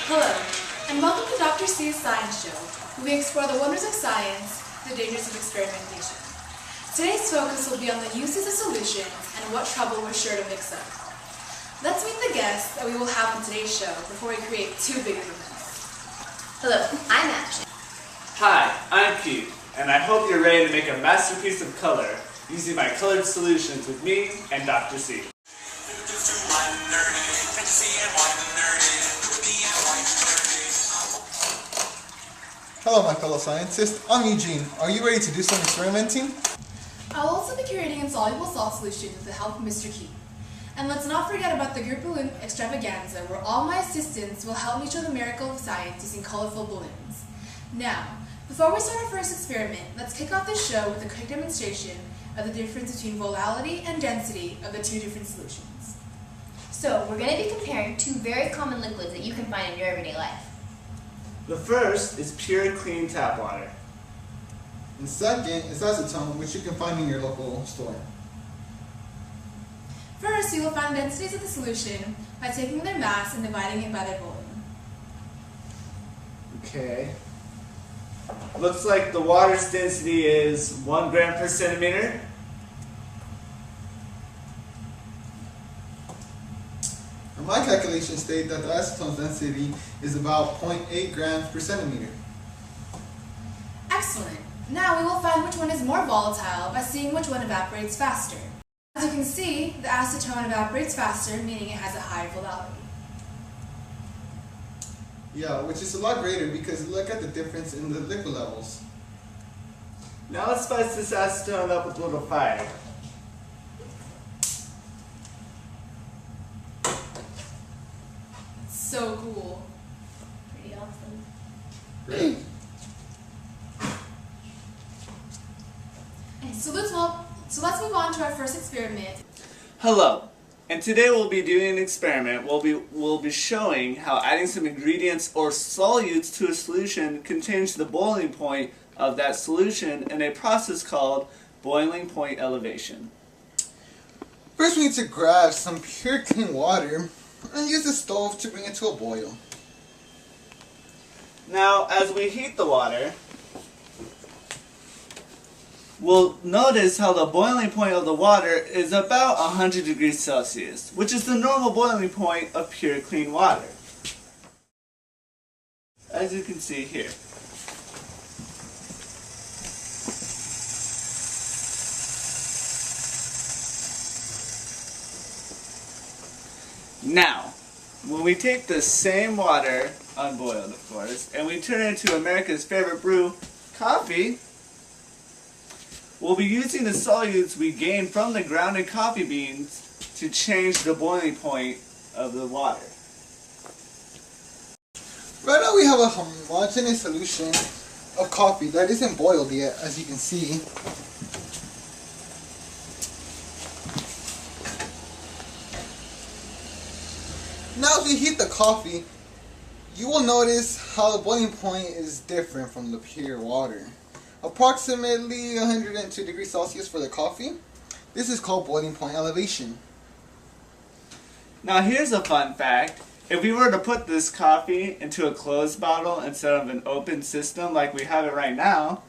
Hello, and welcome to Dr. C's Science Show, where we explore the wonders of science, the dangers of experimentation. Today's focus will be on the uses of solutions and what trouble we're sure to mix up. Let's meet the guests that we will have on today's show before we create too big of a mess. Hello, I'm Action. Hi, I'm Keith, and I hope you're ready to make a masterpiece of color using my colored solutions with me and Dr. C. Hello my fellow scientists, I'm Eugene. Are you ready to do some experimenting? I'll also be creating insoluble salt solutions with the help of Mr. Keith. And let's not forget about the group balloon extravaganza, where all my assistants will help me show the miracle of science using colorful balloons. Now, before we start our first experiment, let's kick off the show with a quick demonstration of the difference between volality and density of the two different solutions. So, we're going to be comparing two very common liquids that you can find in your everyday life. The first is pure, clean tap water. And second is acetone, which you can find in your local store. First, you will find the densities of the solution by taking their mass and dividing it by their volume. Okay. Looks like the water's density is 1 gram per centimeter. And my calculations state that the acetone's density is about 0.8 grams per centimeter. Excellent. Now we will find which one is more volatile by seeing which one evaporates faster. As you can see, the acetone evaporates faster, meaning it has a higher volality. Yeah, which is a lot greater because look at the difference in the liquid levels. Now let's spice this acetone up with a little fire. So cool. Pretty awesome. Great. So let's move on to our first experiment. Hello, and today we'll be doing an experiment. We'll be showing how adding some ingredients or solutes to a solution can change the boiling point of that solution in a process called boiling point elevation. First we need to grab some pure clean water and use the stove to bring it to a boil. Now, as we heat the water, we'll notice how the boiling point of the water is about 100 degrees Celsius, which is the normal boiling point of pure clean water, as you can see here. Now, when we take the same water, unboiled of course, and we turn it into America's favorite brew, coffee, we'll be using the solutes we gained from the grounded coffee beans to change the boiling point of the water. Right now we have a homogeneous solution of coffee that isn't boiled yet, as you can see. Now as we heat the coffee, you will notice how the boiling point is different from the pure water. Approximately 102 degrees Celsius for the coffee. This is called boiling point elevation. Now here's a fun fact. If we were to put this coffee into a closed bottle instead of an open system like we have it right now,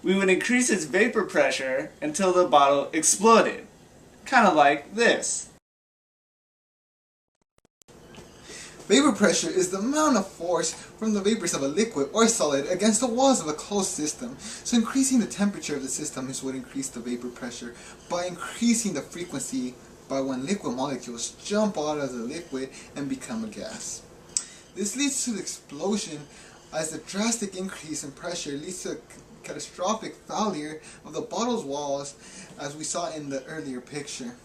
we would increase its vapor pressure until the bottle exploded. Kind of like this. Vapor pressure is the amount of force from the vapors of a liquid or solid against the walls of a closed system. So increasing the temperature of the system is what increases the vapor pressure by increasing the frequency by when liquid molecules jump out of the liquid and become a gas. This leads to the explosion as the drastic increase in pressure leads to a catastrophic failure of the bottle's walls, as we saw in the earlier picture.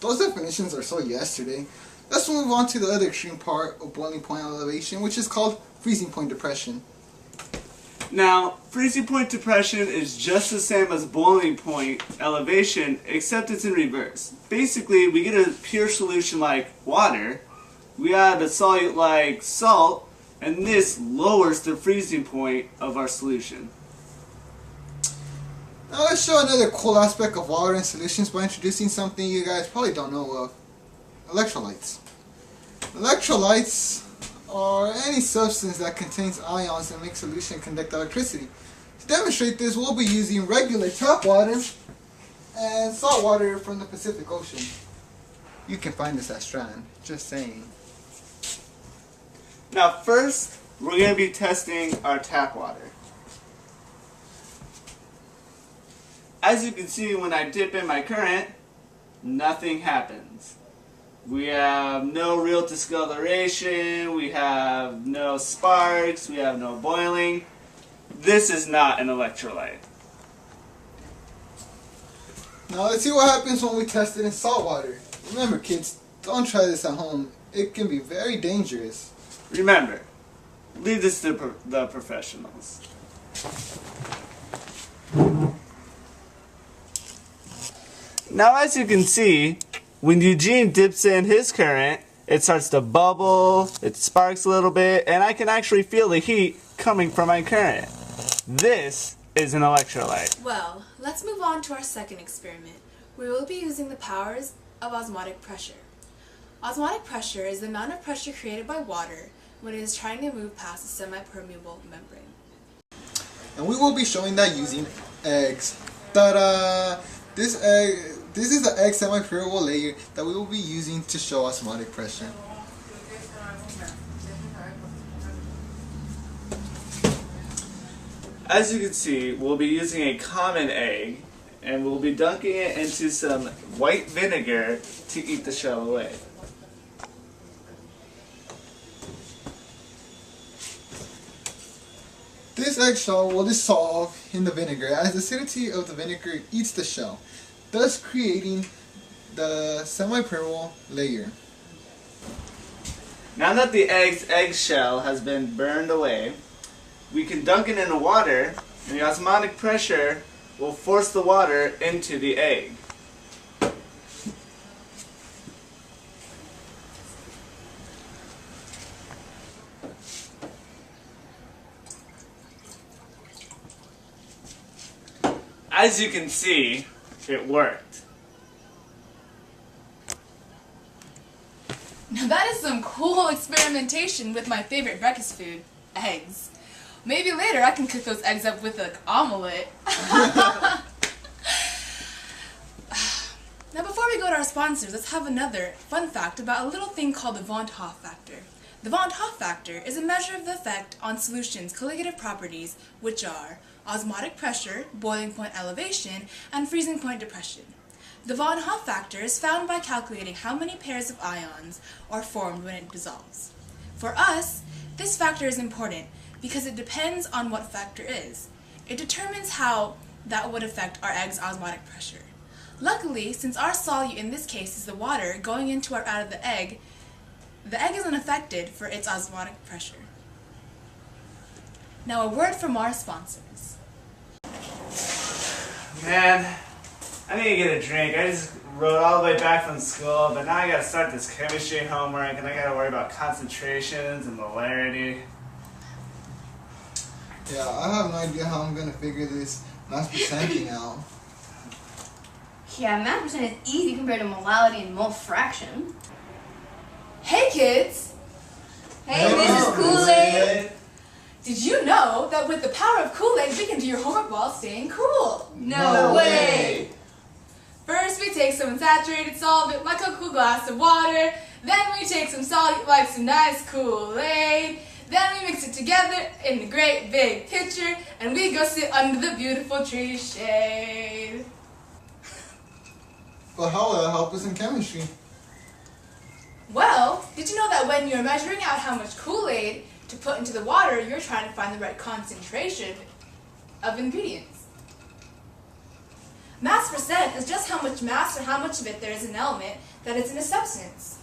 Those definitions are so yesterday. Let's move on to the other extreme part of boiling point elevation, which is called freezing point depression. Now, freezing point depression is just the same as boiling point elevation, except it's in reverse. Basically, we get a pure solution like water, we add a solute like salt, and this lowers the freezing point of our solution. Now let's show another cool aspect of water and solutions by introducing something you guys probably don't know of. Electrolytes. Electrolytes are any substance that contains ions and makes solution conduct electricity. To demonstrate this, we'll be using regular tap water and salt water from the Pacific Ocean. You can find this at Strand, just saying. Now first, we're going to be testing our tap water. As you can see, when I dip in my current, nothing happens. We have no real discoloration, we have no sparks, we have no boiling. This is not an electrolyte. Now let's see what happens when we test it in salt water. Remember kids, don't try this at home. It can be very dangerous. Remember, leave this to the professionals. Now as you can see, when Eugene dips in his current, it starts to bubble, it sparks a little bit, and I can actually feel the heat coming from my current. This is an electrolyte. Well, let's move on to our second experiment. We will be using the powers of osmotic pressure. Osmotic pressure is the amount of pressure created by water when it is trying to move past a semi-permeable membrane. And we will be showing that using eggs. Ta-da! This is the egg semi-permeable layer that we will be using to show osmotic pressure. As you can see, we'll be using a common egg, and we'll be dunking it into some white vinegar to eat the shell away. This eggshell will dissolve in the vinegar as the acidity of the vinegar eats the shell, thus creating the semi-permeable layer. Now that the egg's eggshell has been burned away, we can dunk it in the water, and the osmotic pressure will force the water into the egg. As you can see, it worked. Now that is some cool experimentation with my favorite breakfast food, eggs. Maybe later I can cook those eggs up with an omelet. Now before we go to our sponsors, let's have another fun fact about a little thing called the Van 't Hoff factor. The Van 't Hoff factor is a measure of the effect on solutions' colligative properties, which are osmotic pressure, boiling point elevation, and freezing point depression. The Van 't Hoff factor is found by calculating how many pairs of ions are formed when it dissolves. For us, this factor is important because it depends on what factor is. It determines how that would affect our egg's osmotic pressure. Luckily, since our solute in this case is the water going into or out of the egg is unaffected for its osmotic pressure. Now a word from our sponsors. Man, I need to get a drink. I just rode all the way back from school, but now I gotta start this chemistry homework, and I gotta worry about concentrations and molarity. Yeah, I have no idea how I'm gonna figure this mass percent thing out. Yeah, mass percent is easy compared to molality and mole fraction. Hey kids! Hey, this is Kool-Aid. Did you know that with the power of Kool-Aid we can do your homework while staying cool? No way! First we take some saturated solvent like a cool glass of water, then we take some solute like some nice Kool-Aid, then we mix it together in a great big pitcher, and we go sit under the beautiful tree shade. But how will that help us in chemistry? Well, did you know that when you're measuring out how much Kool-Aid to put into the water, you're trying to find the right concentration of ingredients? Mass percent is just how much mass or how much of it there is in an element that is in a substance.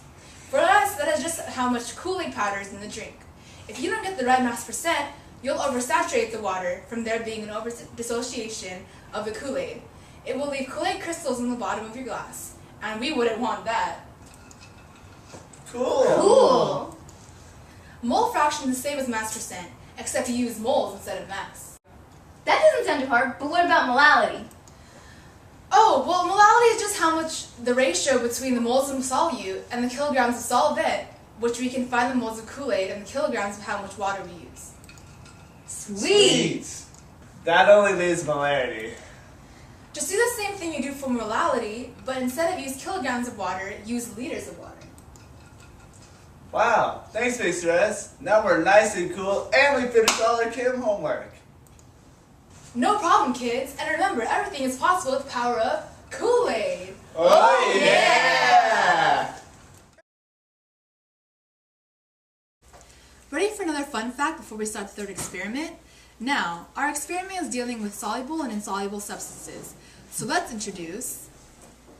For us, that is just how much Kool-Aid powder is in the drink. If you don't get the right mass percent, you'll oversaturate the water, from there being an over-dissociation of the Kool-Aid. It will leave Kool-Aid crystals in the bottom of your glass, and we wouldn't want that. Cool! Cool! Mole fraction is the same as mass percent, except you use moles instead of mass. That doesn't sound too hard, but what about molality? Oh, well, molality is just how much the ratio between the moles of solute and the kilograms of solvent. which we can find the moles of Kool-Aid and the kilograms of how much water we use. Sweet! That only leaves molarity. Just do the same thing you do for molality, but instead of use kilograms of water, use liters of water. Wow, thanks Mr. S. Now we're nice and cool and we finished all our chem homework. No problem, kids. And remember, everything is possible with the power of Kool-Aid. Oh yeah! Ready for another fun fact before we start the third experiment? Now, our experiment is dealing with soluble and insoluble substances. So let's introduce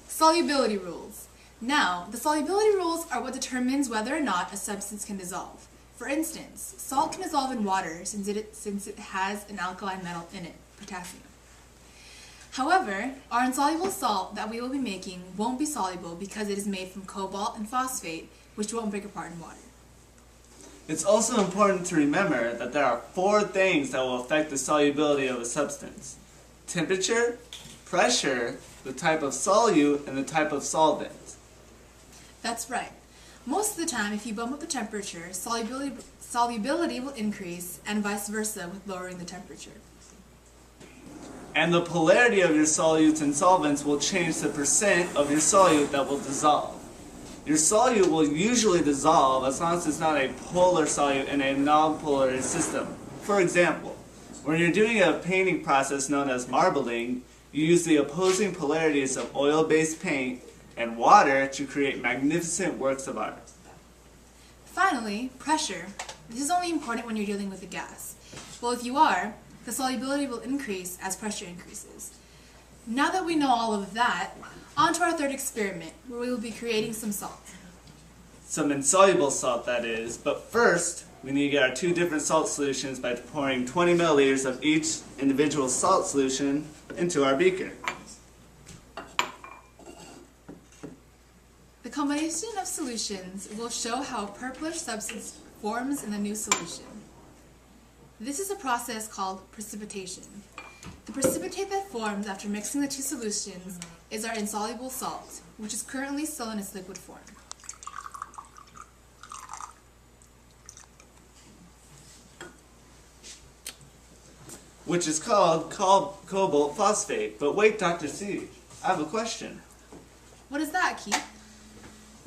solubility rules. Now, the solubility rules are what determines whether or not a substance can dissolve. For instance, salt can dissolve in water since it has an alkaline metal in it, potassium. However, our insoluble salt that we will be making won't be soluble because it is made from cobalt and phosphate, which won't break apart in water. It's also important to remember that there are 4 things that will affect the solubility of a substance: temperature, pressure, the type of solute, and the type of solvent. That's right. Most of the time, if you bump up the temperature, solubility will increase, and vice versa with lowering the temperature. And the polarity of your solutes and solvents will change the percent of your solute that will dissolve. Your solute will usually dissolve as long as it's not a polar solute in a non-polar system. For example, when you're doing a painting process known as marbling, you use the opposing polarities of oil-based paint and water to create magnificent works of art. Finally, pressure. This is only important when you're dealing with a gas. Well, if you are, the solubility will increase as pressure increases. Now that we know all of that, on to our third experiment, where we will be creating some salt. Some insoluble salt, that is, but first we need to get our 2 different salt solutions by pouring 20 milliliters of each individual salt solution into our beaker. The combination of solutions will show how a purplish substance forms in the new solution. This is a process called precipitation. The precipitate that forms after mixing the 2 solutions is our insoluble salt, which is currently still in its liquid form. Which is called cobalt phosphate. But wait, Dr. C, I have a question. What is that, Keith?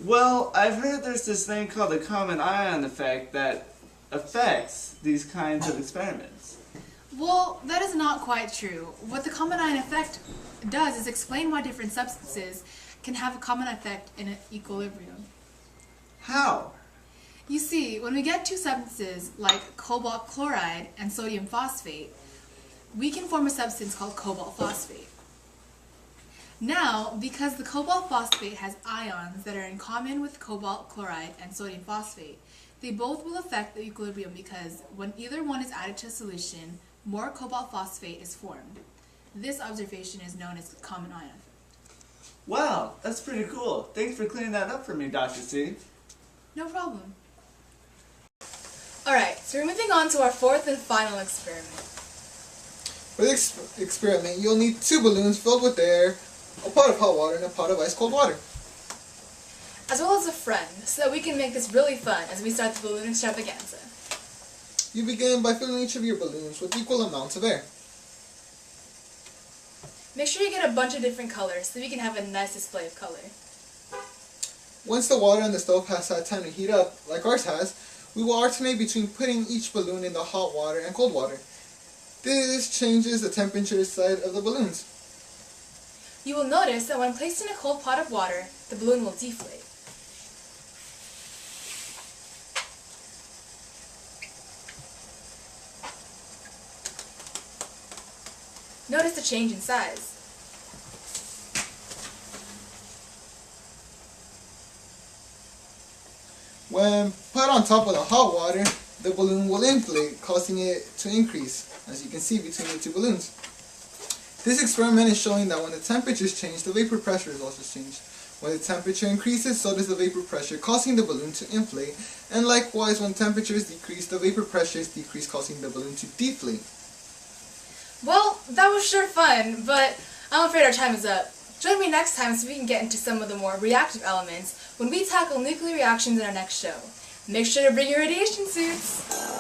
Well, I've heard there's this thing called the common ion effect that affects these kinds of experiments. Well, that is not quite true. What the common ion effect does is explain why different substances can have a common effect in an equilibrium. How? You see, when we get 2 substances like cobalt chloride and sodium phosphate, we can form a substance called cobalt phosphate. Now, because the cobalt phosphate has ions that are in common with cobalt chloride and sodium phosphate, they both will affect the equilibrium because when either one is added to a solution, more cobalt phosphate is formed. This observation is known as common ion effect. Wow, that's pretty cool. Thanks for clearing that up for me, Dr. C. No problem. Alright, so we're moving on to our 4th and final experiment. For this experiment, you'll need 2 balloons filled with air, a pot of hot water, and a pot of ice cold water. As well as a friend, so that we can make this really fun as we start the balloon extravaganza. You begin by filling each of your balloons with equal amounts of air. Make sure you get a bunch of different colors so we can have a nice display of color. Once the water on the stove has had time to heat up, like ours has, we will alternate between putting each balloon in the hot water and cold water. This changes the temperature side of the balloons. You will notice that when placed in a cold pot of water, the balloon will deflate. Notice the change in size. When put on top of the hot water, the balloon will inflate, causing it to increase, as you can see between the 2 balloons. This experiment is showing that when the temperatures change, the vapor pressure is also changed. When the temperature increases, so does the vapor pressure, causing the balloon to inflate, and likewise when temperatures decrease, the vapor pressure is decreased, causing the balloon to deflate. Well, that was sure fun, but I'm afraid our time is up. Join me next time so we can get into some of the more reactive elements when we tackle nuclear reactions in our next show. Make sure to bring your radiation suits!